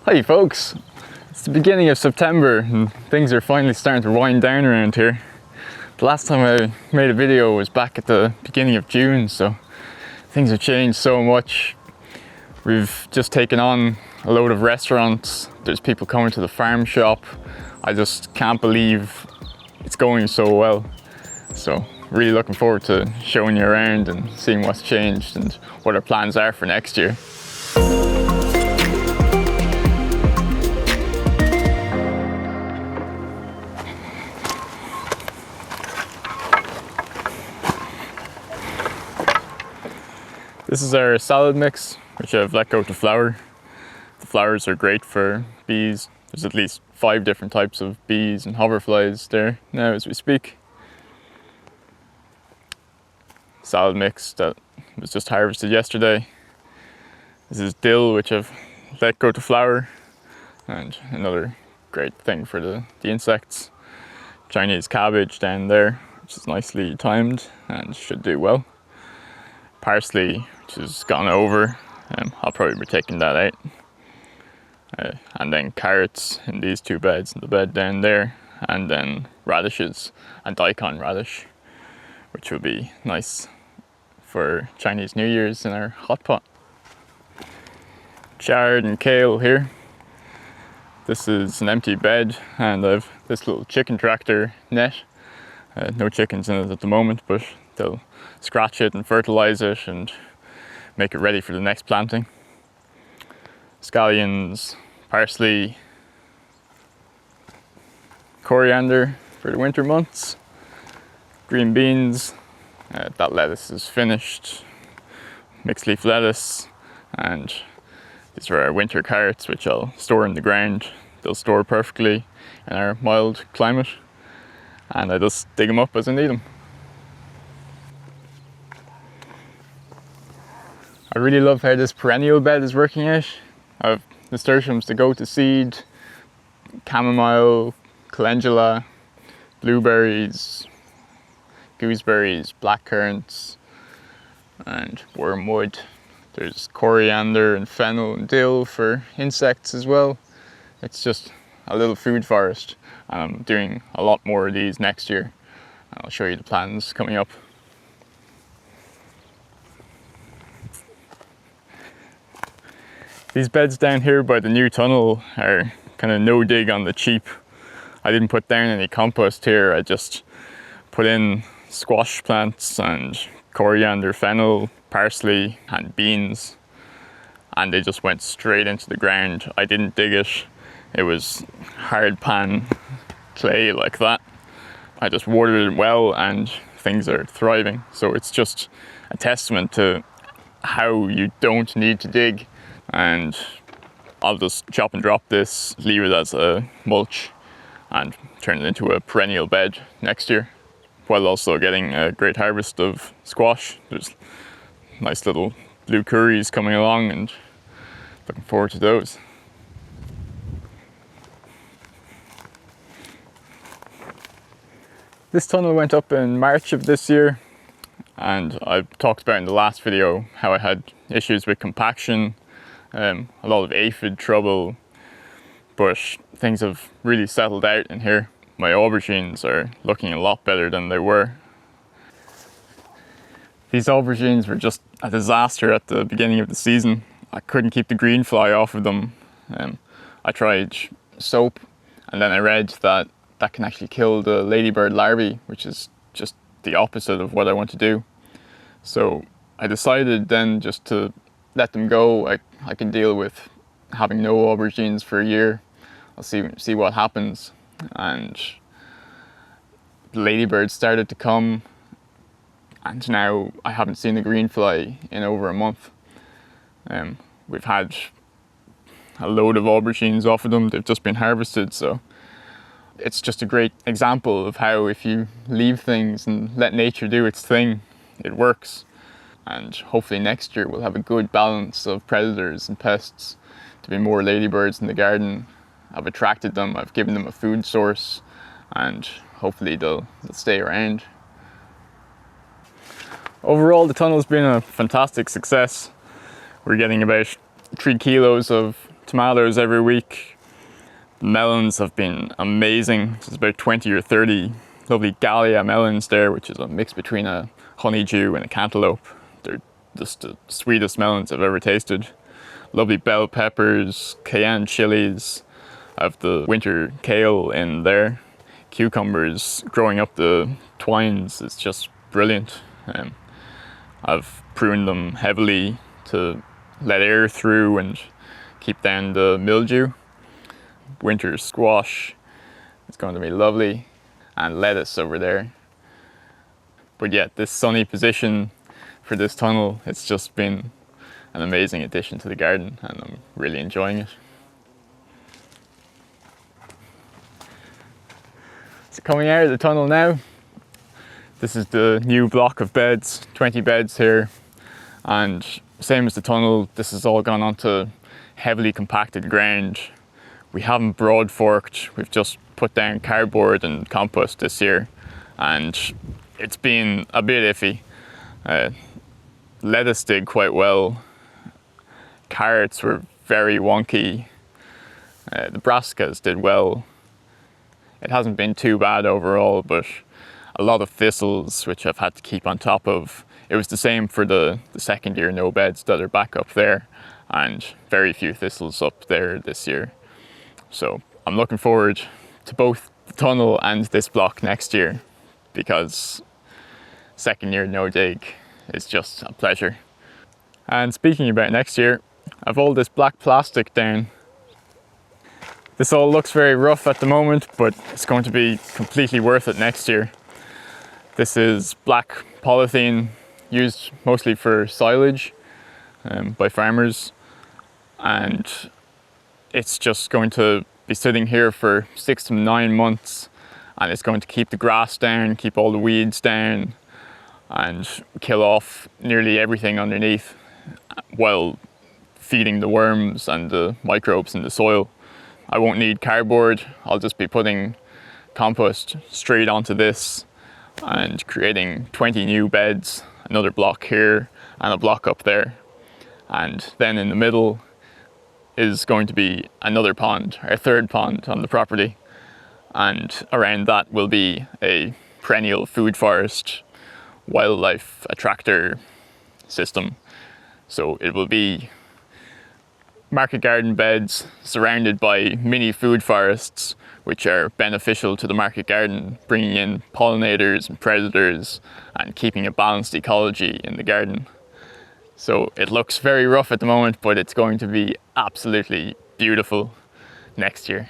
Hi folks, it's the beginning of September and things are finally starting to wind down around here. The last time I made a video was back at the beginning of June, so things have changed so much. We've just taken on a load of restaurants, there's people coming to the farm shop. I just can't believe it's going so well. So really looking forward to showing you around and seeing what's changed and what our plans are for next year. This is our salad mix, which I've let go to flower. The flowers are great for bees. There's at least 5 different types of bees and hoverflies there now as we speak. Salad mix that was just harvested yesterday. This is dill, which I've let go to flower, and another great thing for the insects. Chinese cabbage down there, which is nicely timed and should do well. Parsley, which has gone over, I'll probably be taking that out. And then carrots in these 2 beds, and the bed down there, and then radishes and daikon radish, which will be nice for Chinese New Year's in our hot pot. Chard and kale here. This is an empty bed and I've this little chicken tractor net. No chickens in it at the moment, but they'll scratch it and fertilize it and make it ready for the next planting. Scallions, parsley, coriander for the winter months, green beans, that lettuce is finished, mixed leaf lettuce, and these are our winter carrots, which I'll store in the ground. They'll store perfectly in our mild climate, and I just dig them up as I need them. I really love how this perennial bed is working out. I have nasturtiums to go to seed, chamomile, calendula, blueberries, gooseberries, blackcurrants, and wormwood. There's coriander and fennel and dill for insects as well. It's just a little food forest. I'm doing a lot more of these next year. I'll show you the plans coming up. These beds down here by the new tunnel are kind of no dig on the cheap. I didn't put down any compost here, I just put in squash plants and coriander, fennel, parsley and beans, and they just went straight into the ground. I didn't dig it, it was hard pan clay like that. I just watered it well and things are thriving. So it's just a testament to how you don't need to dig. And I'll just chop and drop this, leave it as a mulch and turn it into a perennial bed next year, while also getting a great harvest of squash. There's nice little blue curries coming along and looking forward to those. This tunnel went up in March of this year, and I talked about in the last video how I had issues with compaction, a lot of aphid trouble, but things have really settled out in here. My aubergines are looking a lot better than they were. These aubergines were just a disaster at the beginning of the season. I couldn't keep the green fly off of them. I tried soap, and then I read that that can actually kill the ladybird larvae, which is just the opposite of what I want to do. So I decided then just to let them go. I can deal with having no aubergines for a year. I'll see what happens. And the ladybirds started to come, and now I haven't seen the green fly in over a month. We've had a load of aubergines off of them. They've just been harvested, so it's just a great example of how if you leave things and let nature do its thing, it works. And hopefully next year we'll have a good balance of predators and pests. To be more ladybirds in the garden. I've attracted them, I've given them a food source, and hopefully they'll stay around. Overall, the tunnel's been a fantastic success. We're getting about 3 kilos of tomatoes every week. The melons have been amazing. There's about 20 or 30 lovely Gallia melons there, which is a mix between a honeydew and a cantaloupe. They're just the sweetest melons I've ever tasted. Lovely bell peppers, cayenne chilies. I have the winter kale in there. Cucumbers growing up the twines is just brilliant. I've pruned them heavily to let air through and keep down the mildew. Winter squash is going to be lovely, and lettuce over there. But yeah, this sunny position for this tunnel, it's just been an amazing addition to the garden, and I'm really enjoying it. So coming out of the tunnel now, this is the new block of beds, 20 beds here, and same as the tunnel, this has all gone onto heavily compacted ground. We haven't broad forked, we've just put down cardboard and compost this year, and it's been a bit iffy. Lettuce did quite well, carrots were very wonky, the brassicas did well. It hasn't been too bad overall, but a lot of thistles which I've had to keep on top of. It was the same for the second year no beds that are back up there, and very few thistles up there this year. So I'm looking forward to both the tunnel and this block next year, because second year no dig is just a pleasure. And speaking about next year, I've all this black plastic down. This all looks very rough at the moment, but it's going to be completely worth it next year. This is black polythene used mostly for silage by farmers, and it's just going to be sitting here for 6 to 9 months, and it's going to keep the grass down, keep all the weeds down, and kill off nearly everything underneath while feeding the worms and the microbes in the soil. I won't need cardboard, I'll just be putting compost straight onto this and creating 20 new beds, another block here and a block up there. And then in the middle is going to be another pond, our third pond on the property. And around that will be a perennial food forest, wildlife attractor system. So it will be market garden beds surrounded by mini food forests, which are beneficial to the market garden, bringing in pollinators and predators and keeping a balanced ecology in the garden. So it looks very rough at the moment, but it's going to be absolutely beautiful next year.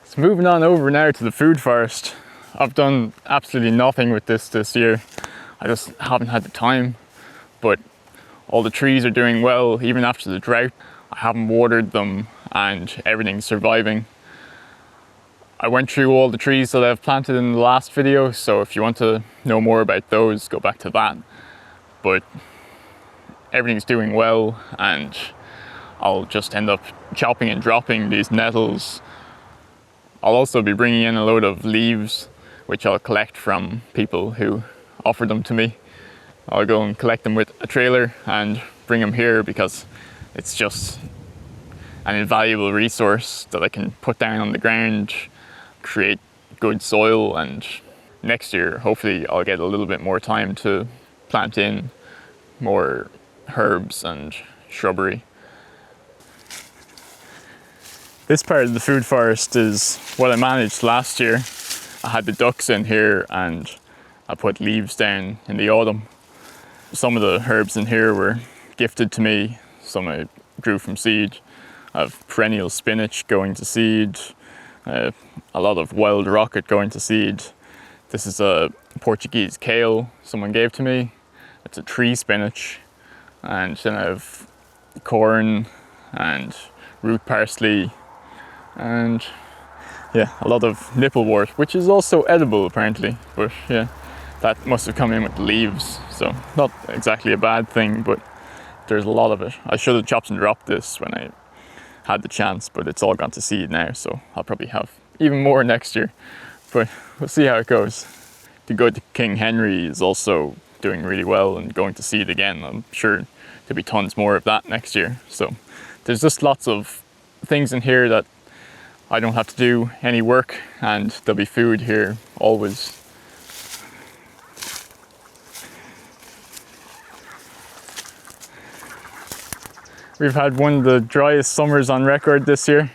So moving on over now to the food forest. I've done absolutely nothing with this year. I just haven't had the time, but all the trees are doing well even after the drought. I haven't watered them and everything's surviving. I went through all the trees that I've planted in the last video, so if you want to know more about those, go back to that. But everything's doing well, and I'll just end up chopping and dropping these nettles. I'll also be bringing in a load of leaves, which I'll collect from people who offer them to me. I'll go and collect them with a trailer and bring them here because it's just an invaluable resource that I can put down on the ground, create good soil, and next year hopefully I'll get a little bit more time to plant in more herbs and shrubbery. This part of the food forest is what I managed last year. I had the ducks in here and I put leaves down in the autumn. Some of the herbs in here were gifted to me, some I grew from seed. I have perennial spinach going to seed, a lot of wild rocket going to seed. This is a Portuguese kale someone gave to me. It's a tree spinach. And then I have corn and root parsley and yeah, a lot of nipplewort, which is also edible apparently, but yeah, that must have come in with the leaves, so not exactly a bad thing, but there's a lot of it. I should have chopped and dropped this when I had the chance, but it's all gone to seed now, so I'll probably have even more next year, but we'll see how it goes. The good King Henry is also doing really well and going to seed again. I'm sure there'll be tons more of that next year. So there's just lots of things in here that I don't have to do any work, and there'll be food here always. We've had one of the driest summers on record this year,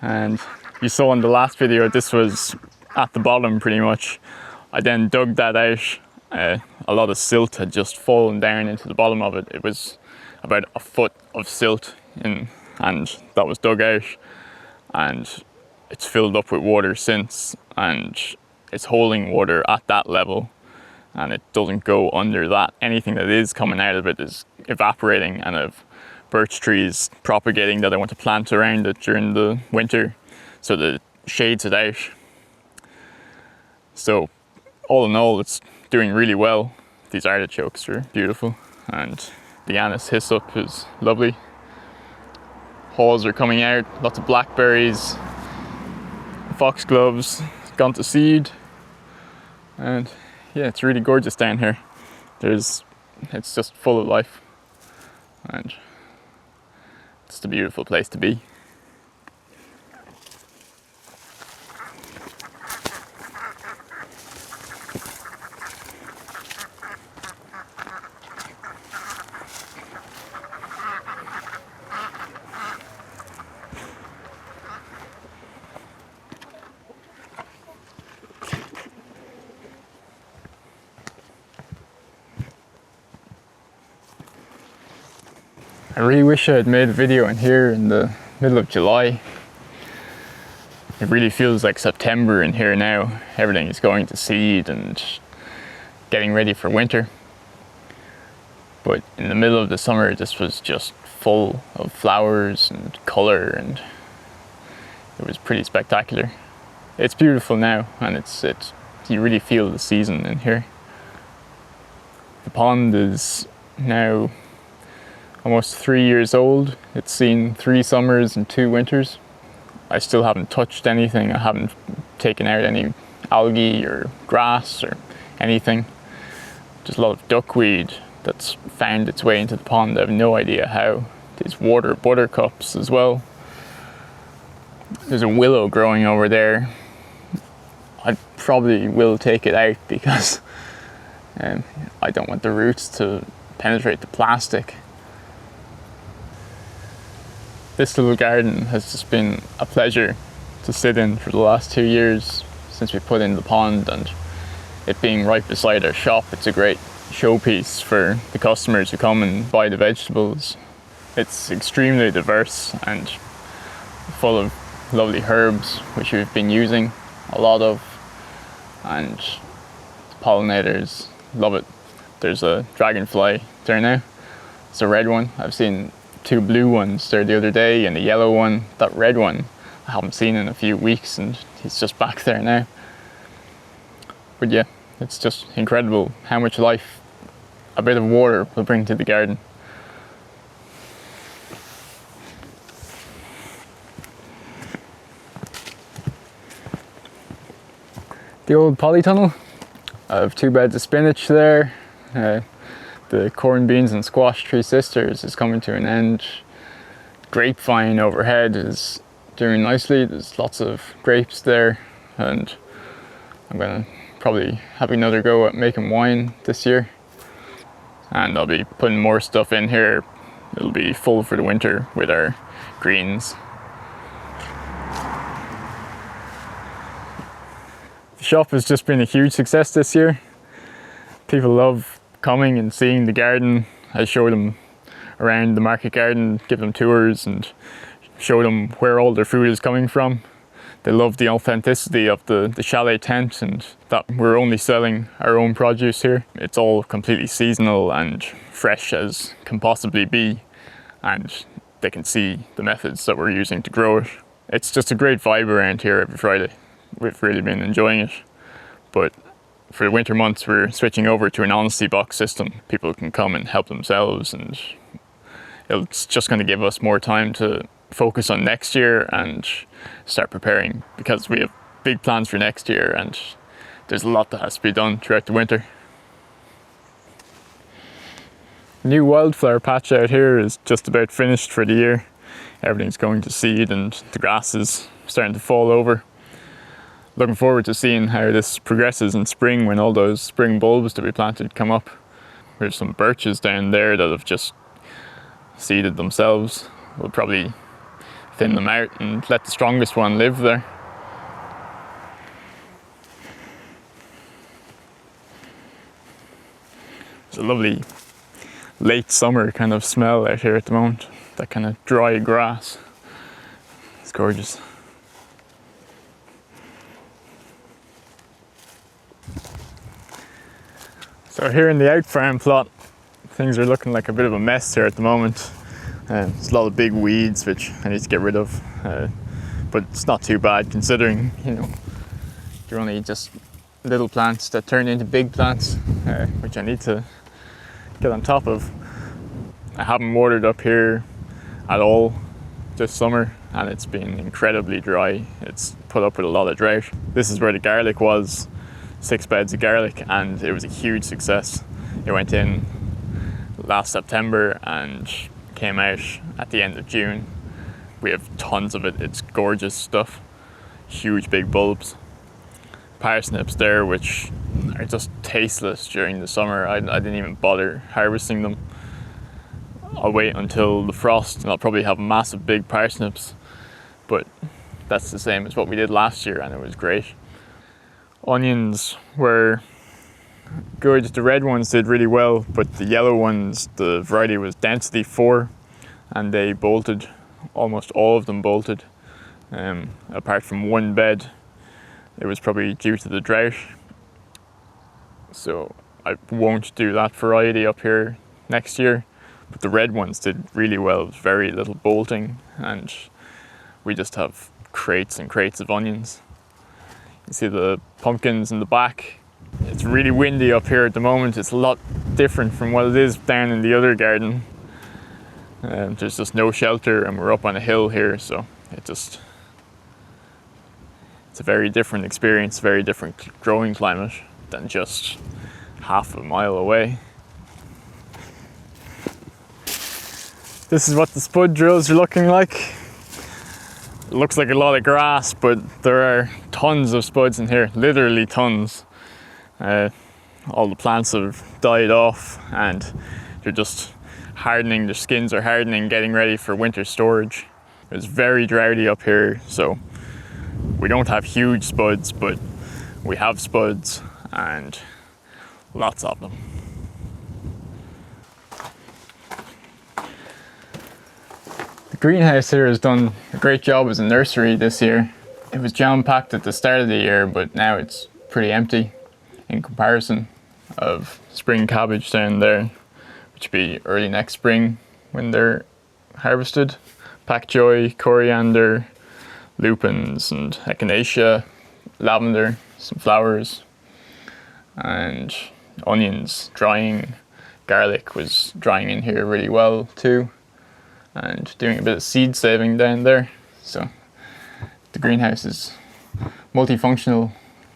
and you saw in the last video this was at the bottom pretty much. I then dug that out. A lot of silt had just fallen down into the bottom of it. It was about a foot of silt in, and that was dug out, and it's filled up with water since, and it's holding water at that level, and it doesn't go under that. Anything that is coming out of it is evaporating, and I've birch trees propagating that I want to plant around it during the winter so that it shades it out. So all in all, it's doing really well. These artichokes are beautiful, and the anise hyssop is lovely. Haws are coming out, lots of blackberries, foxgloves gone to seed, and yeah, it's really gorgeous down here. It's just full of life, and it's a beautiful place to be. I really wish I had made a video in here in the middle of July. It really feels like September in here now. Everything is going to seed and getting ready for winter. But in the middle of the summer, this was just full of flowers and colour, and it was pretty spectacular. It's beautiful now, and you really feel the season in here. The pond is now almost 3 years old. It's seen 3 summers and 2 winters. I still haven't touched anything. I haven't taken out any algae or grass or anything. Just a lot of duckweed that's found its way into the pond. I have no idea how. There's water buttercups as well. There's a willow growing over there. I probably will take it out because I don't want the roots to penetrate the plastic. This little garden has just been a pleasure to sit in for the last 2 years since we put in the pond, and it being right beside our shop, it's a great showpiece for the customers who come and buy the vegetables. It's extremely diverse and full of lovely herbs which we've been using a lot of, and the pollinators love it. There's a dragonfly there now. It's a red one. I've seen 2 blue ones there the other day and a yellow one. That red one I haven't seen in a few weeks, and he's just back there now. But yeah, it's just incredible how much life a bit of water will bring to the garden. The old polytunnel. I have 2 beds of spinach there. The corn, beans and squash Three Sisters is coming to an end. Grapevine overhead is doing nicely. There's lots of grapes there, and I'm gonna probably have another go at making wine this year. And I'll be putting more stuff in here. It'll be full for the winter with our greens. The shop has just been a huge success this year. People love coming and seeing the garden. I show them around the market garden, give them tours and show them where all their food is coming from. They love the authenticity of the chalet tent, and that we're only selling our own produce here. It's all completely seasonal and fresh as can possibly be, and they can see the methods that we're using to grow it. It's just a great vibe around here every Friday. We've really been enjoying it. But for the winter months, we're switching over to an honesty box system. People can come and help themselves, and it's just going to give us more time to focus on next year and start preparing, because we have big plans for next year and there's a lot that has to be done throughout the winter. New wildflower patch out here is just about finished for the year. Everything's going to seed and the grass is starting to fall over. Looking forward to seeing how this progresses in spring when all those spring bulbs that we planted come up. There's some birches down there that have just seeded themselves. We'll probably thin them out and let the strongest one live there. There's a lovely late summer kind of smell out here at the moment. That kind of dry grass. It's gorgeous. So here in the out farm plot, things are looking like a bit of a mess here at the moment. There's a lot of big weeds which I need to get rid of, but it's not too bad considering, you know, they're only just little plants that turn into big plants, which I need to get on top of. I haven't watered up here at all this summer and it's been incredibly dry. It's put up with a lot of drought. This is where the garlic was, 6 beds of garlic, and it was a huge success. It went in last September and came out at the end of June. We have tons of it. It's gorgeous stuff. Huge big bulbs. Parsnips there which are just tasteless during the summer. I didn't even bother harvesting them. I'll wait until the frost and I'll probably have massive big parsnips, but that's the same as what we did last year and it was great. Onions were good. The red ones did really well, but the yellow ones, the variety was density 4 and they bolted. Almost all of them bolted, apart from one bed. It was probably due to the drought, so I won't do that variety up here next year. But the red ones did really well. It was very little bolting and we just have crates and crates of onions. You see the pumpkins in the back. It's really windy up here at the moment. It's a lot different from what it is down in the other garden. There's just no shelter and we're up on a hill here, so it's a very different experience, very different growing climate than just half a mile away. This is what the spud drills are looking like. It looks like a lot of grass, but there are tons of spuds in here, literally tons. All the plants have died off and they're just hardening, their skins are hardening, getting ready for winter storage. It's very droughty up here, so we don't have huge spuds, but we have spuds and lots of them. The greenhouse here has done a great job as a nursery this year. It was jam-packed at the start of the year, but now it's pretty empty in comparison of spring cabbage down there, which will be early next spring when they're harvested. Pak choy, coriander, lupins and echinacea, lavender, some flowers, and onions drying. Garlic was drying in here really well too, and doing a bit of seed saving down there. So the greenhouse is multifunctional.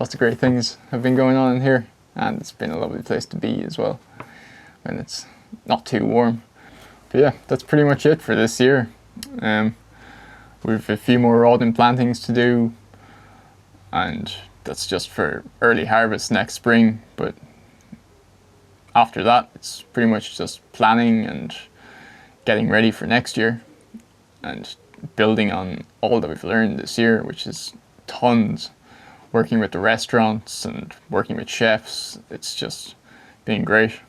Lots of great things have been going on in here, and it's been a lovely place to be as well when it's not too warm. But yeah, that's pretty much it for this year. We've a few more autumn plantings to do, and that's just for early harvest next spring. But after that, it's pretty much just planning and getting ready for next year and building on all that we've learned this year, which is tons. Working with the restaurants and working with chefs, it's just been great.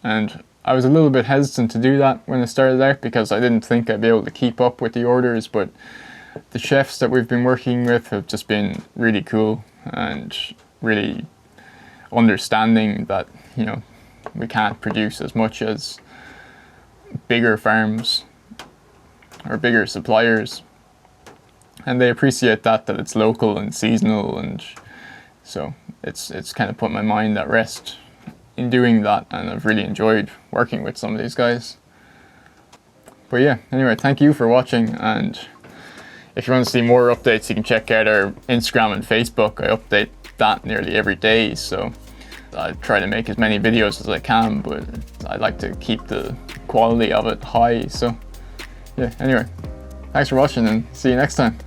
And I was a little bit hesitant to do that when I started out because I didn't think I'd be able to keep up with the orders, but the chefs that we've been working with have just been really cool and really understanding that, you know, we can't produce as much as bigger farms or bigger suppliers, and they appreciate that it's local and seasonal, and so it's kind of put my mind at rest in doing that, and I've really enjoyed working with some of these guys. But yeah, anyway, thank you for watching, and if you want to see more updates, you can check out our Instagram and Facebook. I update that nearly every day, so I try to make as many videos as I can, but I like to keep the quality of it high. So yeah, anyway, thanks for watching and see you next time.